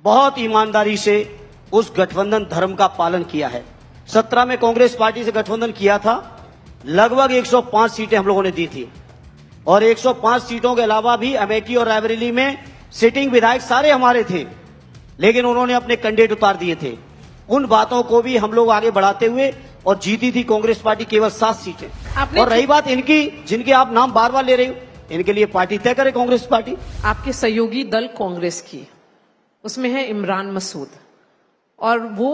बहुत ईमानदारी से उस गठबंधन धर्म का पालन किया है। 17 में कांग्रेस पार्टी से गठबंधन किया था, लगभग 105 सीटें हम लोगों ने दी थी और 105 सीटों के अलावा भी अमेठी और रायबरेली में सिटिंग विधायक सारे हमारे थे, लेकिन उन्होंने अपने कैंडिडेट उतार दिए थे। उन बातों को भी हम लोग आगे बढ़ाते हुए और जीती थी कांग्रेस पार्टी केवल 7 सीटें। और रही बात इनकी, जिनके आप नाम बार बार ले रहे हो, इनके लिए पार्टी तय करे कांग्रेस पार्टी। आपके सहयोगी दल कांग्रेस की, उसमें है इमरान मसूद, और वो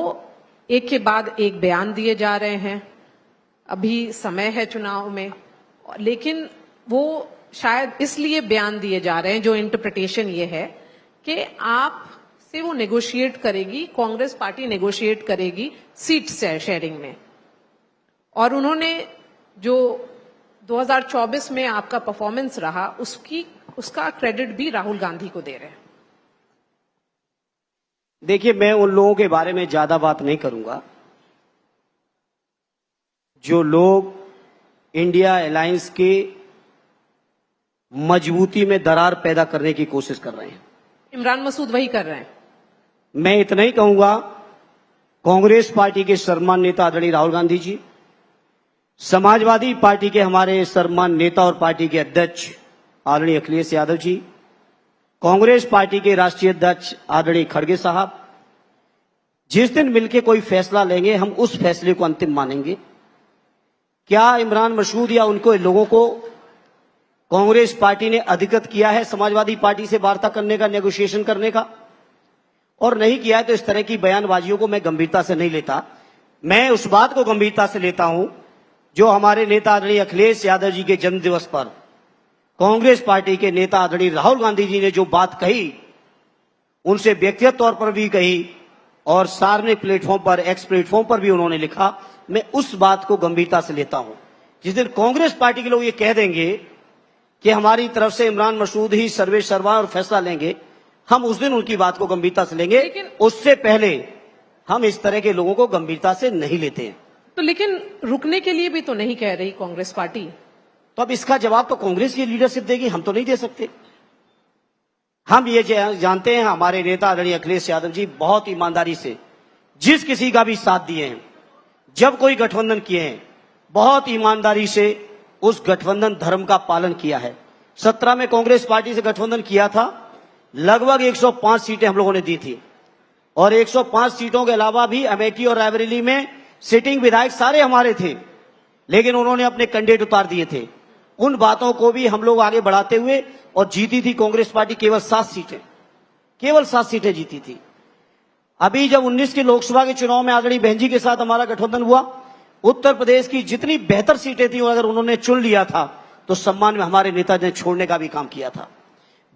एक के बाद एक बयान दिए जा रहे हैं। अभी समय है चुनाव में, लेकिन वो शायद इसलिए बयान दिए जा रहे हैं, जो इंटरप्रिटेशन ये है कि आप से वो नेगोशिएट करेगी, कांग्रेस पार्टी नेगोशिएट करेगी सीट शेयरिंग में। और उन्होंने जो 2024 में आपका परफॉर्मेंस रहा, उसका क्रेडिट भी राहुल गांधी को दे रहे हैं। देखिए, मैं उन लोगों के बारे में ज्यादा बात नहीं करूंगा जो लोग इंडिया अलायंस के मजबूती में दरार पैदा करने की कोशिश कर रहे हैं। इमरान मसूद वही कर रहे हैं। मैं इतना ही कहूंगा, कांग्रेस पार्टी के सम्मानित नेता आदरणीय राहुल गांधी जी, समाजवादी पार्टी के हमारे सम्मानित नेता और पार्टी के अध्यक्ष आदरणीय अखिलेश यादव जी, कांग्रेस पार्टी के राष्ट्रीय अध्यक्ष आदरणीय खड़गे साहब, जिस दिन मिलकर कोई फैसला लेंगे हम उस फैसले को अंतिम मानेंगे। क्या इमरान मसूद या उनको लोगों को कांग्रेस पार्टी ने अधिकृत किया है समाजवादी पार्टी से वार्ता करने का, नेगोशिएशन करने का? और नहीं किया है तो इस तरह की बयानबाजियों को मैं गंभीरता से नहीं लेता। मैं उस बात को गंभीरता से लेता हूं जो हमारे नेता आदरणीय अखिलेश यादव जी के जन्म दिवस पर कांग्रेस पार्टी के नेता आदरणीय राहुल गांधी जी ने जो बात कही, उनसे व्यक्तिगत तौर पर भी कही और सार्वजनिक प्लेटफॉर्म पर, एक्स प्लेटफॉर्म पर भी उन्होंने लिखा। मैं उस बात को गंभीरता से लेता हूं। जिस दिन कांग्रेस पार्टी के लोग ये कह देंगे कि हमारी तरफ से इमरान मसूद ही सर्वे सर्वा और फैसला लेंगे, हम उस दिन उनकी बात को गंभीरता से लेंगे। उससे पहले हम इस तरह के लोगों को गंभीरता से नहीं लेते हैं। तो लेकिन रुकने के लिए भी तो नहीं कह रही कांग्रेस पार्टी। तो अब इसका जवाब तो कांग्रेस की लीडरशिप देगी, हम तो नहीं दे सकते। हम ये जानते हैं, हमारे नेता आदरणीय अखिलेश यादव जी बहुत ईमानदारी से जिस किसी का भी साथ दिए हैं, जब कोई गठबंधन किए हैं, बहुत ईमानदारी से उस गठबंधन धर्म का पालन किया है। 17 में कांग्रेस पार्टी से गठबंधन किया था, लगभग 105 सीटें हम लोगों ने दी थी और 105 सीटों के अलावा भी अमेठी और रायबरेली में सिटिंग विधायक सारे हमारे थे, लेकिन उन्होंने अपने कैंडिडेट उतार दिए थे। उन बातों को भी हम लोग आगे बढ़ाते हुए और जीती थी कांग्रेस पार्टी केवल 7 सीटें, केवल 7 सीटें जीती थी। अभी जब 19 के लोकसभा के चुनाव में आदरणीय बहन जी के साथ हमारा गठबंधन हुआ, उत्तर प्रदेश की जितनी बेहतर सीटें थी अगर उन्होंने चुन लिया था तो सम्मान में हमारे नेता ने छोड़ने का भी काम किया था।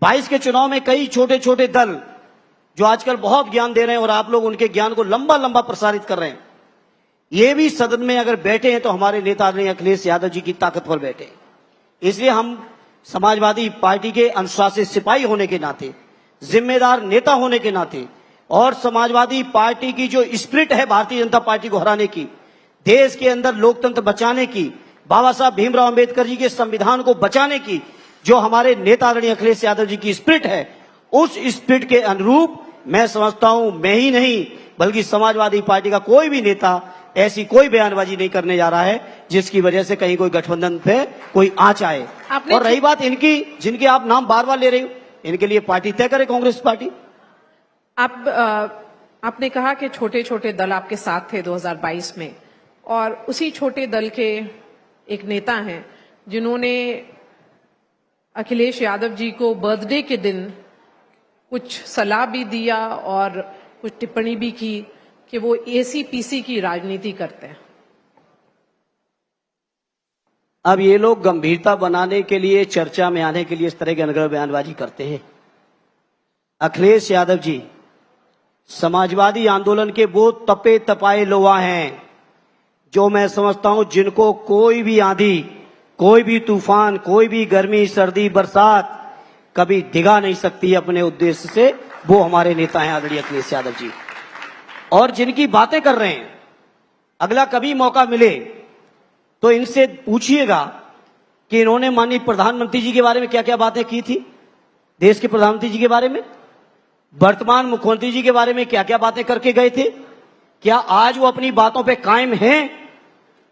22 के चुनाव में कई छोटे छोटे दल जो आजकल बहुत ज्ञान दे रहे हैं और आप लोग उनके ज्ञान को लंबा लंबा प्रसारित कर रहे हैं, ये भी सदन में अगर बैठे हैं तो हमारे नेता आदरणीय अखिलेश यादव जी की ताकत पर बैठे हैं। इसलिए हम समाजवादी पार्टी के अनुशासित सिपाही होने के नाते, जिम्मेदार नेता होने के नाते और समाजवादी पार्टी की जो स्पिरिट है भारतीय जनता पार्टी को हराने की, देश के अंदर लोकतंत्र बचाने की, बाबा साहब भीमराव अंबेडकर जी के संविधान को बचाने की जो हमारे नेता आदरणीय अखिलेश यादव जी की स्पिरिट है, उस स्पिरिट के अनुरूप मैं समझता हूं मैं ही नहीं बल्कि समाजवादी पार्टी का कोई भी नेता ऐसी कोई बयानबाजी नहीं करने जा रहा है जिसकी वजह से कहीं कोई गठबंधन पे कोई आंच आए। और रही बात इनकी, जिनके आप नाम बार बार ले रहे हो, इनके लिए पार्टी तय करे कांग्रेस पार्टी। आपने कहा कि छोटे छोटे दल आपके साथ थे 2022 में, और उसी छोटे दल के एक नेता हैं जिन्होंने अखिलेश यादव जी को बर्थडे के दिन कुछ सलाह भी दिया और कुछ टिप्पणी भी की कि वो एसी-पीसी की राजनीति करते हैं। अब ये लोग गंभीरता बनाने के लिए, चर्चा में आने के लिए इस तरह की अनगढ़ बयानबाजी करते हैं। अखिलेश यादव जी समाजवादी आंदोलन के वो तपे तपाए लोहा हैं जो मैं समझता हूं जिनको कोई भी आंधी, कोई भी तूफान, कोई भी गर्मी, सर्दी, बरसात कभी डिगा नहीं सकती अपने उद्देश्य से। वो हमारे नेता हैं आदरणीय अखिलेश यादव जी। और जिनकी बातें कर रहे हैं, अगला कभी मौका मिले तो इनसे पूछिएगा कि इन्होंने माननीय प्रधानमंत्री जी के बारे में क्या क्या बातें की थी, देश के प्रधानमंत्री जी के बारे में। वर्तमान मुख्यमंत्री जी के बारे में क्या क्या बातें करके गए थे? क्या आज वो अपनी बातों पे कायम हैं?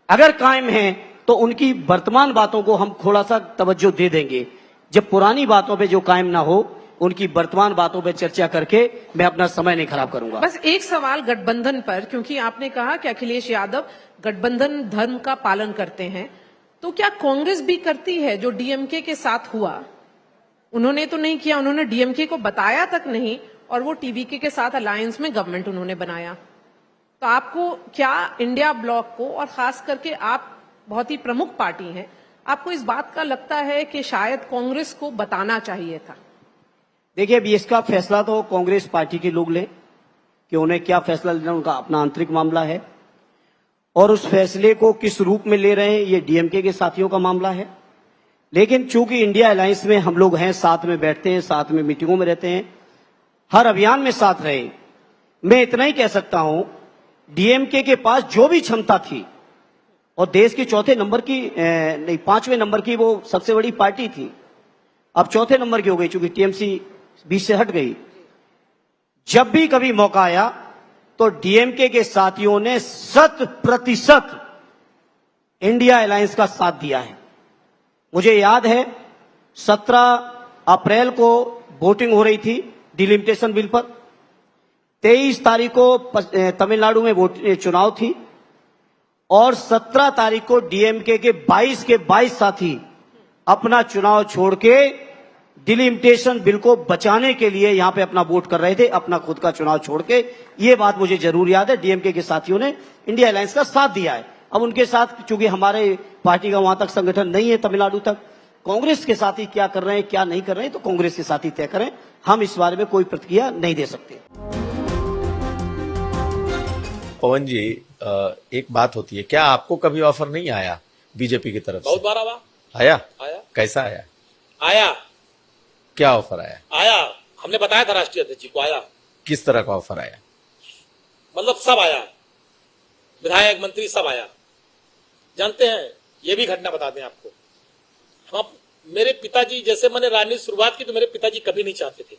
अगर कायम हैं तो उनकी वर्तमान बातों को हम थोड़ा सा तवज्जो दे देंगे। जब पुरानी बातों पे जो कायम ना हो, उनकी वर्तमान बातों पे चर्चा करके मैं अपना समय नहीं खराब करूंगा। बस एक सवाल गठबंधन पर, क्योंकि आपने कहा कि अखिलेश यादव गठबंधन धर्म का पालन करते हैं, तो क्या कांग्रेस भी करती है? जो डीएमके के साथ हुआ, उन्होंने तो नहीं किया, उन्होंने डीएमके को बताया तक नहीं, और वो टीवीके के साथ अलायंस में गवर्नमेंट उन्होंने बनाया। तो आपको क्या इंडिया ब्लॉक को, और खास करके आप बहुत ही प्रमुख पार्टी हैं, आपको इस बात का लगता है कि शायद कांग्रेस को बताना चाहिए था? देखिए, अभी इसका फैसला तो कांग्रेस पार्टी के लोग लें कि उन्हें क्या फैसला लेना, उनका अपना आंतरिक मामला है, और उस फैसले को किस रूप में ले रहे हैं ये डीएमके के साथियों का मामला है। लेकिन चूंकि इंडिया अलायंस में हम लोग हैं, साथ में बैठते हैं, साथ में मीटिंगों में रहते हैं, हर अभियान में साथ रहे, मैं इतना ही कह सकता हूं, डीएमके के पास जो भी क्षमता थी, और देश की चौथे नंबर की नहीं 5वें नंबर की वो सबसे बड़ी पार्टी थी, अब चौथे नंबर की हो गई चूंकि टीएमसी बीच से हट गई। जब भी कभी मौका आया तो डीएमके के साथियों ने 100% इंडिया अलायंस का साथ दिया है। मुझे याद है 17 अप्रैल को वोटिंग हो रही थी डिलिमिटेशन बिल पर, 23 तारीख को तमिलनाडु में चुनाव थी, और 17 तारीख को डीएमके के 22 के 22 साथी अपना चुनाव छोड़ के डिलिमिटेशन बिल को बचाने के लिए यहां पे अपना वोट कर रहे थे, अपना खुद का चुनाव छोड़ के। ये बात मुझे जरूर याद है, डीएमके के साथियों ने इंडिया अलायंस का साथ दिया है। अब उनके साथ चूंकि हमारे पार्टी का वहां तक संगठन नहीं है तमिलनाडु तक, कांग्रेस के साथी क्या कर रहे हैं क्या नहीं कर रहे हैं तो कांग्रेस के साथी तय करें, हम इस बारे में कोई प्रतिक्रिया नहीं दे सकते। पवन जी, एक बात होती है, क्या आपको कभी ऑफर नहीं आया बीजेपी की तरफ से? बहुत बार आया। आया। कैसा आया? आया। क्या ऑफर आया? आया, हमने बताया था राष्ट्रीय अध्यक्ष जी को। आया। किस तरह का ऑफर आया? मतलब सब आया, विधायक मंत्री सब आया। जानते हैं, ये भी घटना बता दें आपको, हम मेरे पिताजी, जैसे मैंने राजनीति शुरुआत की तो मेरे पिताजी कभी नहीं चाहते थे,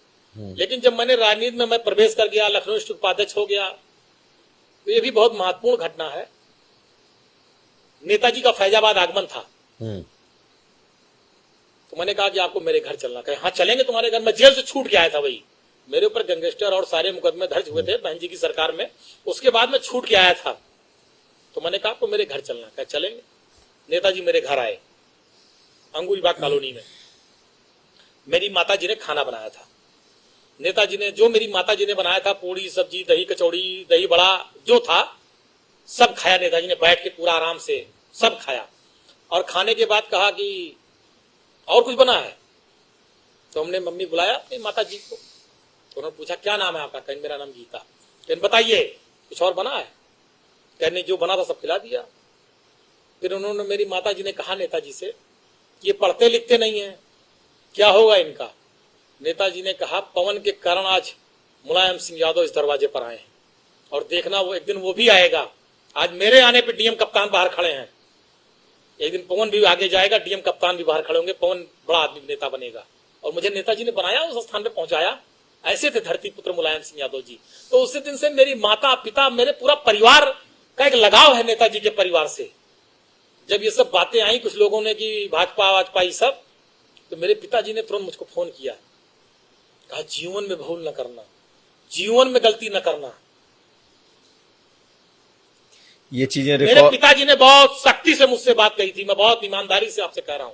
लेकिन जब मैंने राजनीति में मैं प्रवेश कर गया, लखनऊ स्थित उपाध्यक्ष हो गया, तो ये भी बहुत महत्वपूर्ण घटना है। नेताजी का फैजाबाद आगमन था, तो मैंने कहा कि आपको मेरे घर चलना। कहे हाँ चलेंगे तुम्हारे घर। मैं जेल से छूट के आया था, वही मेरे ऊपर गैंगस्टर और सारे मुकदमे दर्ज हुए थे बहन जी की सरकार में, उसके बाद मैं छूट के आया था। तो मैंने कहा आपको मेरे घर चलना। कहे चलेंगे। नेताजी मेरे घर आए, अंगूरीबाग कॉलोनी में। मेरी माता जी ने खाना बनाया था। नेताजी ने, जो मेरी माता जी ने बनाया था, पूड़ी सब्जी दही कचौड़ी दही बड़ा जो था सब खाया। नेताजी ने बैठ के पूरा आराम से सब खाया, और खाने के बाद कहा कि और कुछ बना है? तो हमने मम्मी बुलाया अपनी माता जी को, तो उन्होंने पूछा क्या नाम है आपका? कहीं मेरा नाम गीता। कहने बताइए कुछ और बना है? कहने जो बना था सब खिला दिया। फिर उन्होंने, मेरी माता जी ने कहा नेताजी से, ये पढ़ते लिखते नहीं है, क्या होगा इनका? नेताजी ने कहा पवन के कारण आज मुलायम सिंह यादव इस दरवाजे पर आए हैं, और देखना वो एक दिन वो भी आएगा। आज मेरे आने पे डीएम कप्तान बाहर खड़े हैं, एक दिन पवन भी आगे जाएगा, डीएम कप्तान भी बाहर खड़े होंगे, पवन बड़ा आदमी नेता बनेगा। और मुझे नेताजी ने बनाया, उस स्थान पे पहुंचाया। ऐसे थे धरती पुत्र मुलायम सिंह यादव जी। तो उसी दिन से मेरी माता पिता, मेरे पूरा परिवार का एक लगाव है नेताजी के परिवार से। जब ये सब बातें आई कुछ लोगों ने कि भाजपा वाजपा ये सब, तो मेरे पिताजी ने तुरंत मुझको फोन किया, कहा जीवन में भूल न करना, जीवन में गलती न करना। ये चीजें मेरे पिताजी ने बहुत सख्ती से मुझसे बात कही थी, मैं बहुत ईमानदारी से आपसे कह रहा हूं।